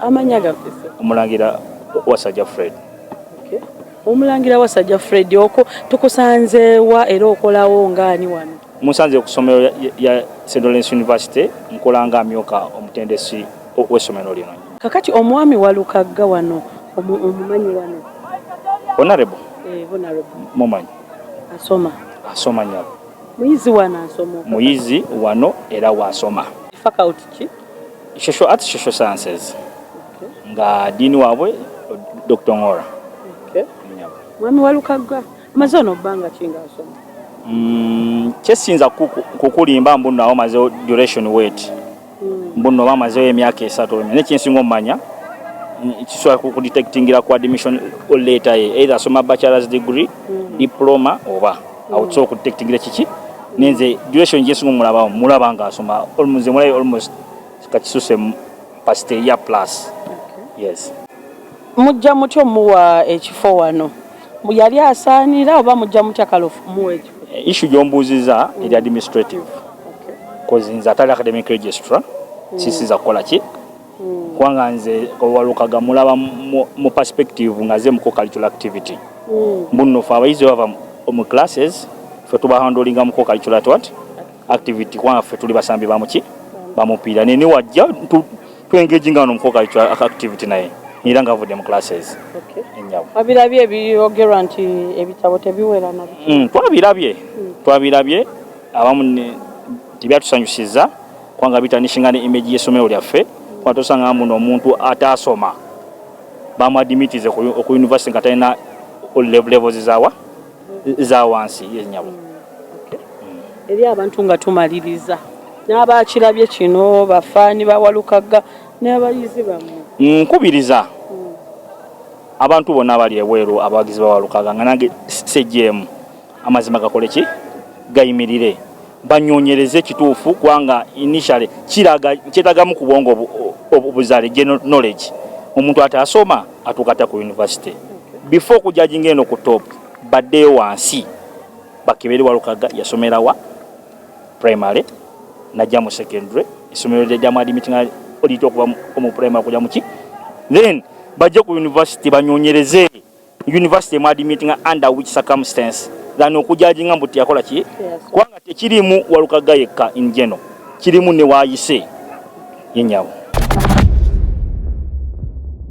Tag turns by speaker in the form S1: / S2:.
S1: amanya gafese
S2: Omulangira Wasajja Fred.
S1: Okay. Omulangira Wasajja Fred oko tukusanze wa era okolawo ngani wano?
S2: Musanze ku ssomero ya St. Lawrence University nkolanga amyoka omutendesi w'essomero lino.
S1: Kakati omwami Walukagga wano omumanyi wano?
S2: Honorable.
S1: Honorable.
S2: Mumanyi. Asoma nnyo.
S1: Muyizi wano asoma.
S2: Muyizi wano era wasoma.
S1: Faculty ki?
S2: Social Arts, Social Sciences. Okay. Nga dini waabwe Dr. Ngora.
S1: Okay. Mwami Walukagga amaze ono bbanga kinga asoma?
S2: Kyesinza kukulimba mbuno awo maze duration weight. Mbuno bamaze emyaka 3 nekyensinga omanya kiswa ku detectingira ku admission later either soma bachelor's degree diploma oba awutso ku detectingira kiki nenze duration yesinga mulaba nga asoma almost kakisuse past a year plus. Okay. Yes.
S1: Mujja mutyo muwa ekifo wano yali asaanira oba mujja mutya kalofu muwa ekifo?
S2: Issue gyombuuziza eri administrative.
S1: Okay.
S2: Cause nze atali academic registrar sisiza kukola ki kubanga nze Walukagga mulaba mu perspective nga ze muko cultural activity. Mbuno fa abayizi bava mu classes fe tuba handlinga muko cultural activity kubanga fe tuli basambi bamuki bamupiira nini wajja tuengaging ano muko cultural activity naye era nga vudde mu classes.
S1: Okay.
S2: Enyawo
S1: abirabye ebyogerwa nti ebitabo tebiwera na
S2: twabirabye abamu tibyatusanyusiza kwanga bitanishinga ne image y'essomero lyaffe kwa tosanga muno omuntu atasoma bamadimitize ku university nga talina levels za wansi yenyawo.
S1: Okay. Eri abantu nga tumaliriza n'abakirabye kino bafaani ba Walukagga n'abayizi bamwe
S2: nkubiriza abantu bonna abali ebweru abagizi ba Walukagga nga nange sejjemu amazima gakole ki gayimirire banyonyereze kituufu kwanga initially kyetagamu ku bwongo obuzale general knowledge omuntu atasoma atukata ku university. Okay. Before kujajinga eno ku top badde wansi bakiberi Walukagga yasomera wa primary najja mu secondary isomero lya jamadi mitinga olito kuba mu primary kujja muki then bajja ku university banyonyereze university mwadi meeting under which circumstance than okujajinga mbuti yakola ki. Yes. Kwanga tekirimu Walukagga yekka in general kirimu ne waayise yenyawo.